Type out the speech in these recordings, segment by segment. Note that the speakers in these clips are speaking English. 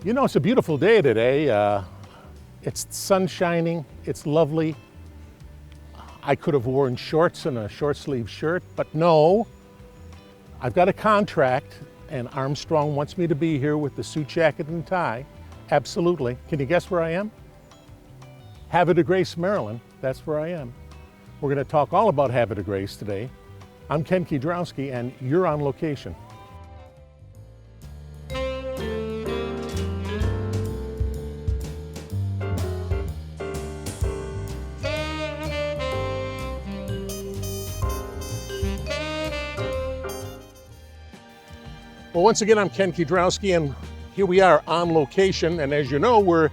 You know, it's a beautiful day today. It's sun shining, it's lovely. I could have worn shorts and a short sleeve shirt, but no. I've got a contract and Armstrong wants me to be here with the suit jacket and tie. Absolutely. Can you guess where I am? Havre de Grace, Maryland. That's where I am. We're going to talk all about Havre de Grace today. I'm Ken Kidrowski and you're on location. Well, once again, I'm Ken Kidrowski, and here we are on location. And as you know, we're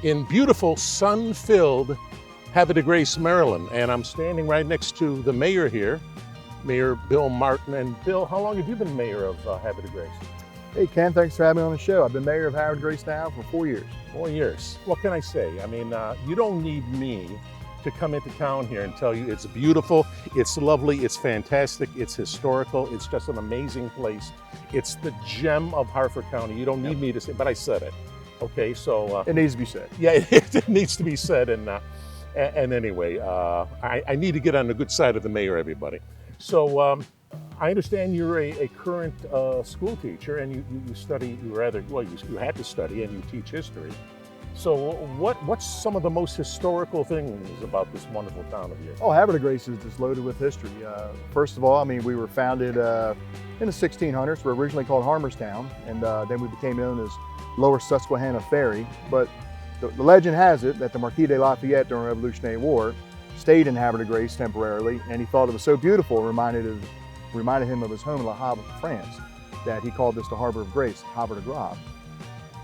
in beautiful, sun-filled Havre de Grace, Maryland. And I'm standing right next to the mayor here, Mayor Bill Martin. And Bill, how long have you been mayor of Havre de Grace? Hey, Ken, thanks for having me on the show. I've been mayor of Havre de Grace now for 4 years. 4 years. What can I say? I mean, you don't need me to come into town here and tell you it's beautiful, it's lovely, it's fantastic, it's historical, it's just an amazing place. It's the gem of Harford County. You don't need me to say, but I said it. Okay, so it needs to be said. Yeah, it needs to be said. And anyway, I need to get on the good side of the mayor, everybody. So I understand you're a current school teacher, and you study. You had to study, and you teach history. So what's some of the most historical things about this wonderful town of yours? Oh, Havre de Grace is just loaded with history. First of all, I mean, we were founded in the 1600s. We're originally called Harmerstown, and then we became known as Lower Susquehanna Ferry. But the legend has it that the Marquis de Lafayette during the Revolutionary War stayed in Havre de Grace temporarily, and he thought it was so beautiful, it reminded him of his home in Le Havre, France, that he called this the Harbor of Grace, Havre de Grace.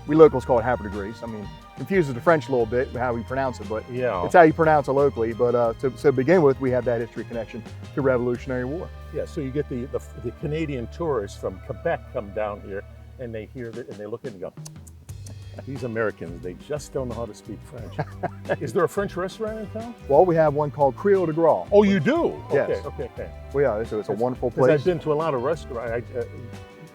We locals call it Havre de Grace. I mean, confuses the French a little bit how we pronounce it, but yeah, it's how you pronounce it locally. But to begin with, we have that history connection to Revolutionary War. Yeah, so you get the Canadian tourists from Quebec come down here, and they hear that, and they look at it and go, these Americans, they just don't know how to speak French. Is there a French restaurant in town? Well, we have one called Creole de Gras. Oh, you do? Yes. Okay. Well, yeah, so it's a wonderful place. I've been to a lot of restaurants.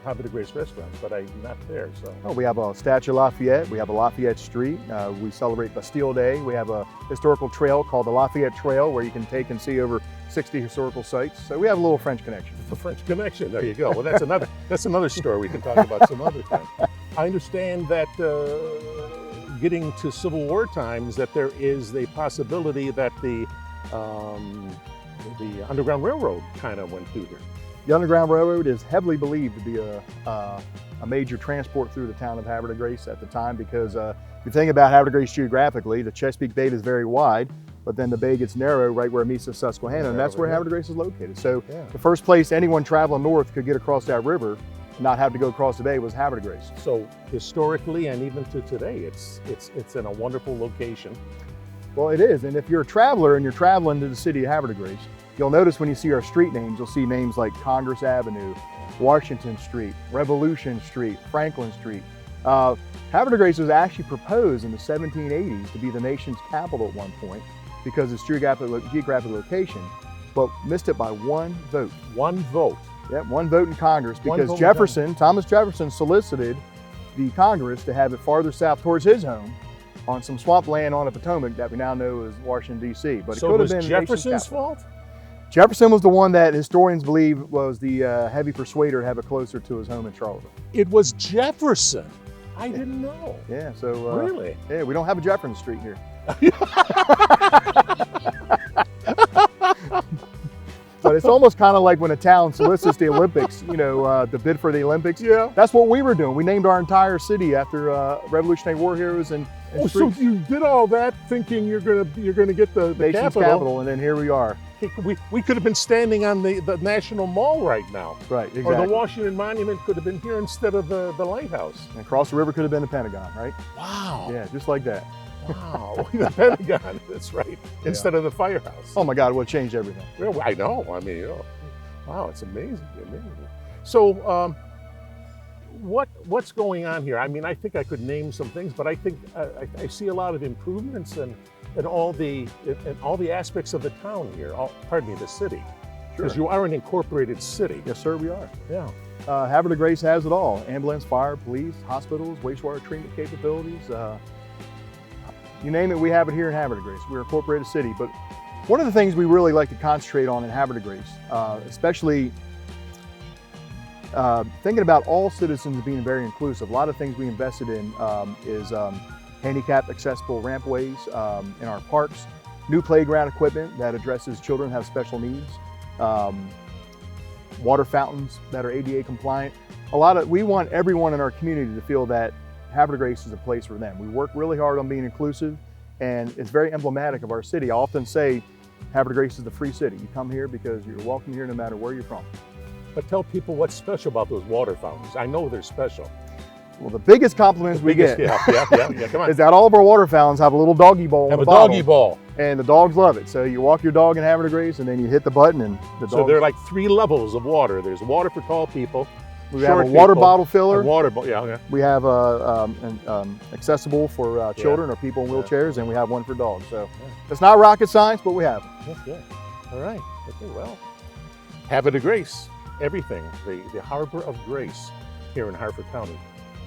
Havre de Grace restaurants, but I'm not there. So we have a statue of Lafayette. We have a Lafayette Street. We celebrate Bastille Day. We have a historical trail called the Lafayette Trail, where you can take and see over 60 historical sites. So we have a little French connection. The French connection. There you go. Well, that's another story we can talk about some other time. I understand that getting to Civil War times, that there is the possibility that the Underground Railroad kind of went through here. The Underground Railroad is heavily believed to be a major transport through the town of Havre de Grace at the time, because if you think about Havre de Grace geographically, the Chesapeake Bay is very wide, but then the bay gets narrow right where it meets the Susquehanna, and that's where Havre de Grace is located. So the first place anyone traveling north could get across that river, not have to go across the bay, was Havre de Grace. So historically, and even to today, it's in a wonderful location. Well, it is, and if you're a traveler and you're traveling to the city of Havre de Grace, you'll notice when you see our street names, you'll see names like Congress Avenue, Washington Street, Revolution Street, Franklin Street. Havre de Grace was actually proposed in the 1780s to be the nation's capital at one point because of its geographic location, but missed it by one vote. One vote? Yeah, one vote in Congress, because Thomas Jefferson solicited the Congress to have it farther south towards his home on some swamp land on the Potomac that we now know as Washington, D.C. But so it could was have been Jefferson's fault? Jefferson was the one that historians believe was the heavy persuader to have it closer to his home in Charlottesville. It was Jefferson? I didn't know. Yeah, so... really? Yeah, we don't have a Jefferson Street here. But it's almost kind of like when a town solicits the Olympics, to bid for the Olympics. Yeah. That's what we were doing. We named our entire city after Revolutionary War heroes and so you did all that thinking you're gonna get the nation's capital, and then here we are. We could have been standing on the National Mall right now. Right, exactly. Or the Washington Monument could have been here instead of the lighthouse. And across the river could have been the Pentagon, right? Wow. Yeah, just like that. Wow, the Pentagon, that's right, instead of the firehouse. Oh my God, it would have changed everything. Well, I know, wow, it's amazing. So, what's going on here? I mean, I think I could name some things, but I think I see a lot of improvements in all the aspects of the town here, the city. Because you are an incorporated city. Yes, sir, we are. Yeah. Havre de Grace has it all. Ambulance, fire, police, hospitals, wastewater treatment capabilities. You name it, we have it here in Havre de Grace. We're a incorporated city, but one of the things we really like to concentrate on in Havre de Grace, especially thinking about all citizens being very inclusive, a lot of things we invested in is handicapped accessible rampways in our parks, new playground equipment that addresses children who have special needs, water fountains that are ADA compliant. We want everyone in our community to feel that Havre de Grace is a place for them. We work really hard on being inclusive, and it's very emblematic of our city. I often say Havre de Grace is the free city. You come here because you're welcome here no matter where you're from. But tell people what's special about those water fountains. I know they're special. Well, the biggest compliments we get come on. is that all of our water fountains have a little doggy bowl. Have in a the bottom, doggy ball. and the dogs love it. So you walk your dog in Havre de Grace, and then you hit the button, and the dog. So there are like 3 levels of water. There's water for tall people. We have a water bottle filler. Yeah. We have accessible for children or people in wheelchairs, and we have one for dogs. So it's not rocket science, but we have it. Yeah. All right. Okay. Well, Havre de Grace, everything. The Harbor of Grace here in Harford County.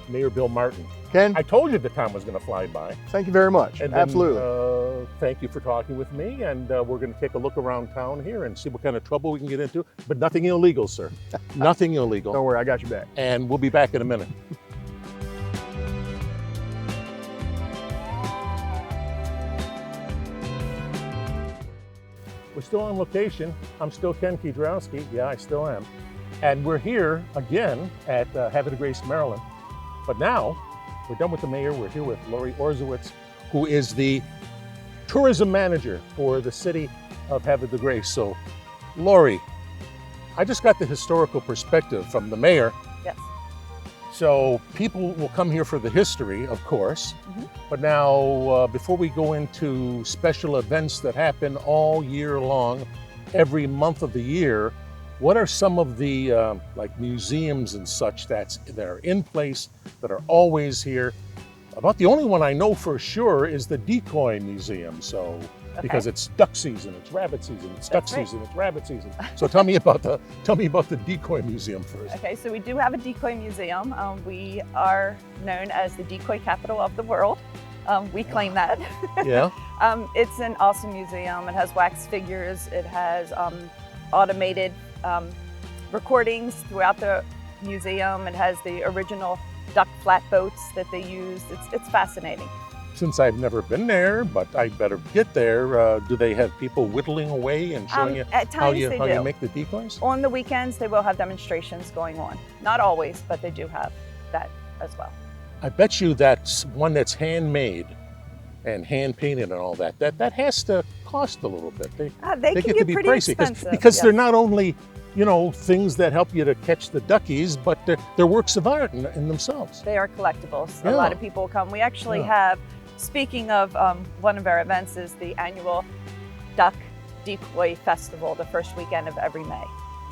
Mayor Bill Martin. Ken, I told you the time was going to fly by. thank you very much. And Absolutely. then, thank you for talking with me, and we're going to take a look around town here and see what kind of trouble we can get into. But nothing illegal, sir. Nothing illegal. Don't worry, I got your back. And we'll be back in a minute. We're still on location. I'm still Ken Kiedrowski. Yeah, I still am. And we're here again at Havre de Grace, Maryland. But now we're done with the mayor. We're here with Laurie Orzewicz, who is the tourism manager for the city of Havre de Grace. So, Laurie, I just got the historical perspective from the mayor. Yes. So people will come here for the history, of course. Mm-hmm. But now, before we go into special events that happen all year long, every month of the year, what are some of the like museums and such that are in place, that are always here? About the only one I know for sure is the Decoy Museum. So, because it's duck season, it's rabbit season, it's duck season, it's rabbit season. So tell me about the Decoy Museum first. Okay, so we do have a Decoy Museum. We are known as the decoy capital of the world. We claim that. Yeah. It's an awesome museum. It has wax figures. It has automated recordings throughout the museum. It has the original duck flatboats that they used. It's fascinating. Since I've never been there, but I better get there, do they have people whittling away and showing you at how times you they do. make the decoys? On the weekends, they will have demonstrations going on. Not always, but they do have that as well. I bet you that's one that's handmade and hand painted and all that. That has to cost a little bit. They They can get to be pretty pricey expensive. because yes. they're not only, you know, things that help you to catch the duckies, but they're works of art in themselves. They are collectibles. Yeah. A lot of people come. We actually have, speaking of one of our events is the annual Duck Decoy Festival, the first weekend of every May.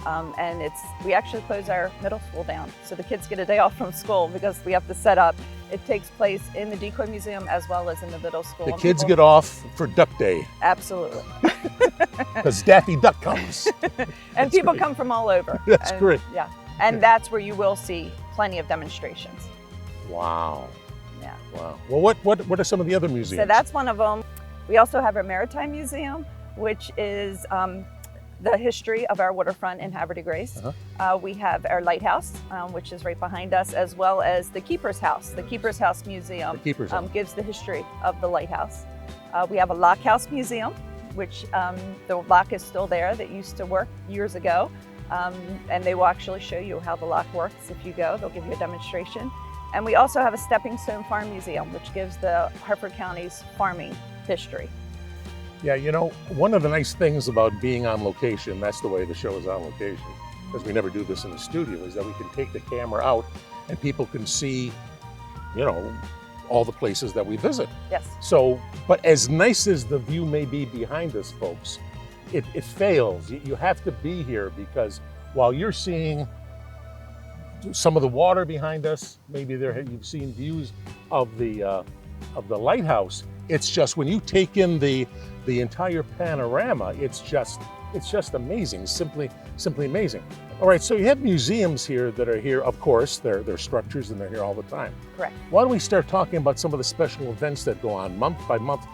And we actually close our middle school down. So the kids get a day off from school because we have to set up. It takes place in the Decoy Museum as well as in the middle school. The kids get off for Duck Day. Absolutely. Because Daffy Duck comes. And people come from all over. That's great. Yeah. And that's where you will see plenty of demonstrations. Wow. Yeah. Wow. Well, what are some of the other museums? So that's one of them. We also have our Maritime Museum, which is the history of our waterfront in Havre de Grace. We have our lighthouse, which is right behind us, as well as the Keeper's House. The Keeper's House Museum gives the history of the lighthouse. We have a lock house museum, which the lock is still there that used to work years ago. And they will actually show you how the lock works if you go. They'll give you a demonstration. And we also have a Stepping Stone Farm Museum, which gives the Harford County's farming history. Yeah, you know, one of the nice things about being on location, that's the way the show is on location, because we never do this in the studio, is that we can take the camera out and people can see, you know, all the places that we visit. Yes. So, but as nice as the view may be behind us, folks, it fails. You have to be here, because while you're seeing some of the water behind us, maybe you've seen views of the lighthouse. It's just when you take in the entire panorama, it's just It's just amazing, simply amazing. All right, so you have museums here that are here, of course, they're structures and they're here all the time. Correct. Why don't we start talking about some of the special events that go on month by month?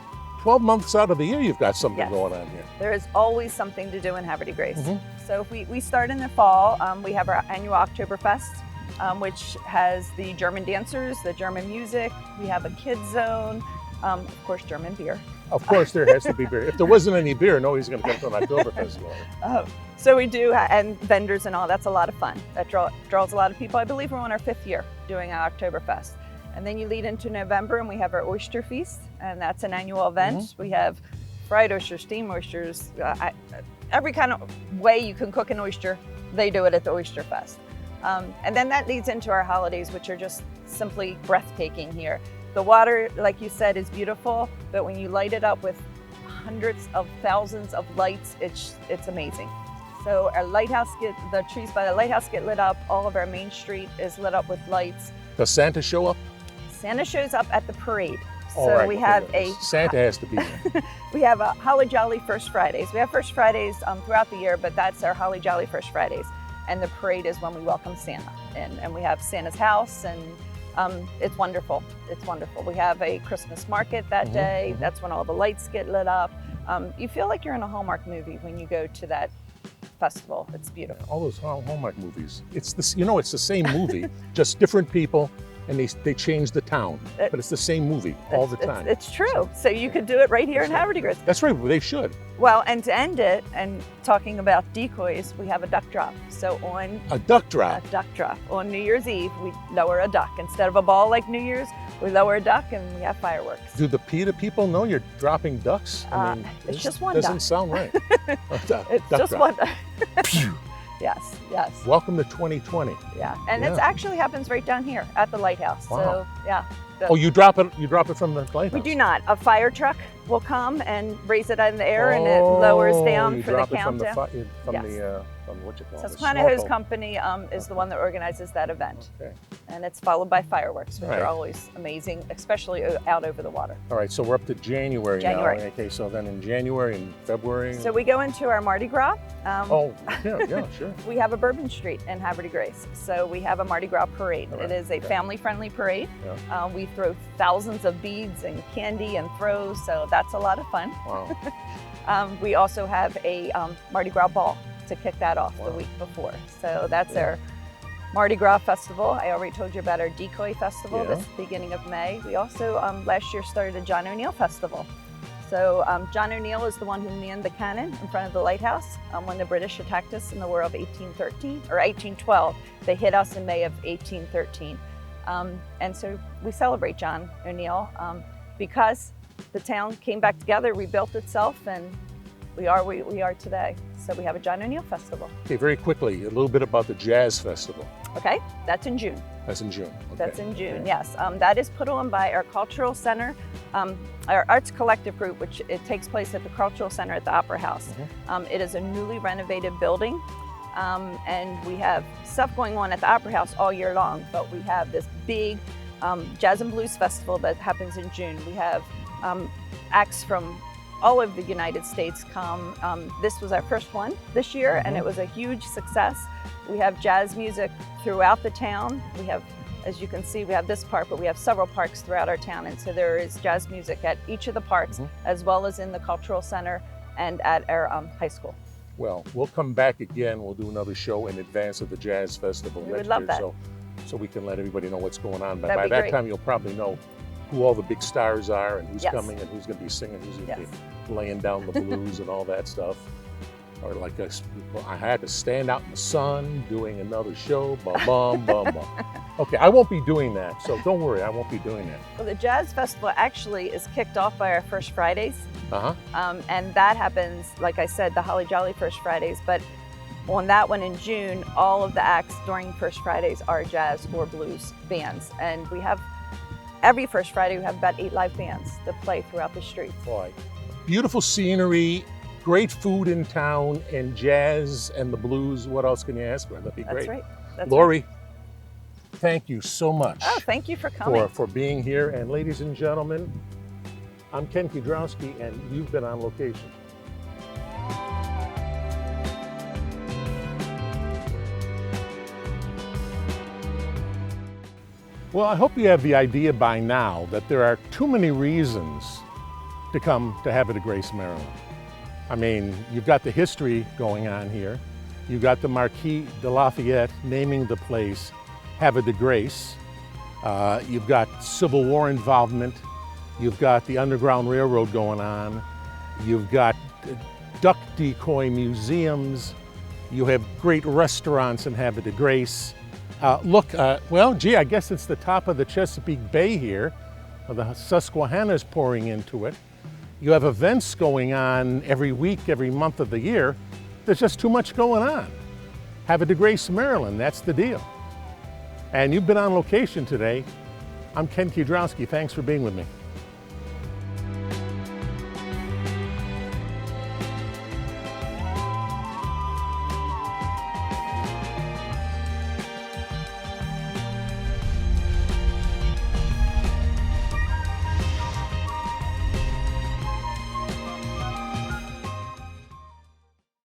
12 months out of the year, you've got something Yes. going on here. There is always something to do in Havre de Grace. So if we start in the fall, we have our annual Oktoberfest, which has the German dancers, the German music. We have a kids zone, of course, German beer. Of course, there has to be beer. If there wasn't any beer, nobody's going to come to an Oktoberfest. So we do, and vendors and all, that's a lot of fun. That draws a lot of people. I believe we're on our 5th year doing our Oktoberfest. And then you lead into November and we have our Oyster Feast, and that's an annual event. We have fried oysters, steamed oysters, every kind of way you can cook an oyster, they do it at the Oyster Fest. And then that leads into our holidays, which are just simply breathtaking here. The water, like you said, is beautiful, but when you light it up with hundreds of thousands of lights, it's amazing. So our the trees by the lighthouse get lit up. All of our main street is lit up with lights. Does Santa show up? Santa shows up at the parade. All So right, we have Santa has to be there. we have a Holly Jolly First Fridays. We have First Fridays throughout the year, but that's our Holly Jolly First Fridays. And the parade is when we welcome Santa. And we have Santa's house, and it's wonderful. It's wonderful. We have a Christmas market that day. That's when all the lights get lit up. You feel like you're in a Hallmark movie when you go to that festival. It's beautiful. All those Hallmark movies. It's this, it's the same movie, just different people, and they change the town, but it's the same movie all the time. It's true. So you could do it right here in Havre de Grace. That's right. They should. Well, and to end it, and talking about decoys, we have a duck drop. So on A duck drop. a duck drop on New Year's Eve, we lower a duck instead of a ball like New Year's. We lower a duck and we have fireworks. Do the PETA people know you're dropping ducks? It's just one doesn't duck. sound right. It's Duck just drop. one duck. Yes, yes. Welcome to 2020. Yeah, and Yeah. it actually happens right down here at the lighthouse. Wow. So yeah. Oh, you drop it from the lighthouse? We do not. A fire truck will come and raise it in the air, and it lowers down you for the drop it countdown. From what you call So it, Squanah snorkel. Hose Company is the one that organizes that event. Okay. And it's followed by fireworks, which Right. are always amazing, especially out over the water. All right, so we're up to January January. now. Okay, so then in January and February. So we go into our Mardi Gras. Oh, yeah, sure. We have a Bourbon Street in Havre de Grace. So we have a Mardi Gras parade. All right, It is a okay. family-friendly parade. Yeah. We throw thousands of beads and candy and throws, so that's a lot of fun. Wow. We also have a Mardi Gras ball to kick that off Wow. the week before. So that's our Mardi Gras festival. I already told you about our Decoy Festival Yeah. this beginning of May. We also last year started a John O'Neill Festival. So John O'Neill is the one who manned the cannon in front of the lighthouse when the British attacked us in the War of 1813 or 1812. They hit us in May of 1813. And so we celebrate John O'Neill because the town came back together, rebuilt itself, and we are we are today. So we have a John O'Neill Festival. Okay, very quickly, a little bit about the Jazz Festival. Okay, that's in June. That's in June. Okay. That's in June, Okay. yes. That is put on by our Cultural Center, our Arts Collective group, which it takes place at the Cultural Center at the Opera House. It is a newly renovated building, and we have stuff going on at the Opera House all year long, but we have this big Jazz and Blues Festival that happens in June. We have acts from all over the United States come. This was our first one this year, and it was a huge success. We have jazz music throughout the town. We have, as you can see, we have this park, but we have several parks throughout our town, and so there is jazz music at each of the parks, as well as in the Cultural Center and at our high school. Well, we'll come back again. We'll do another show in advance of the Jazz Festival We next would love year, that. so we can let everybody know what's going on. But That'd by be that great. time, you'll probably know who all the big stars are and who's Yes. coming and who's going to be singing, who's going to Yes. be laying down the blues and all that stuff. Or like I had to stand out in the sun doing another show. Bum, bum, bum, bum. Okay, I won't be doing that, so don't worry, I won't be doing that. Well, the Jazz Festival actually is kicked off by our First Fridays. Uh-huh. And that happens, like I said, the Holly Jolly First Fridays, but on that one in June, all of the acts during First Fridays are jazz or blues bands. And we have, every First Friday, we have about 8 live bands that play throughout the street. Boy, beautiful scenery, great food in town, and jazz and the blues. What else can you ask for? That'd be That's great. right. That's Laurie, right. thank you so much Oh, thank you for coming. for being here. And ladies and gentlemen, I'm Ken Kudrowski, and you've been on location. Well, I hope you have the idea by now that there are too many reasons to come to Havre de Grace, Maryland. I mean, you've got the history going on here. You've got the Marquis de Lafayette naming the place Havre de Grace. You've got Civil War involvement. You've got the Underground Railroad going on. You've got duck decoy museums. You have great restaurants in Havre de Grace. Well, gee, I guess it's the top of the Chesapeake Bay here. The Susquehanna's pouring into it. You have events going on every week, every month of the year. There's just too much going on. Havre de Grace, Maryland, that's the deal. And you've been on location today. I'm Ken Kudrowski. Thanks for being with me.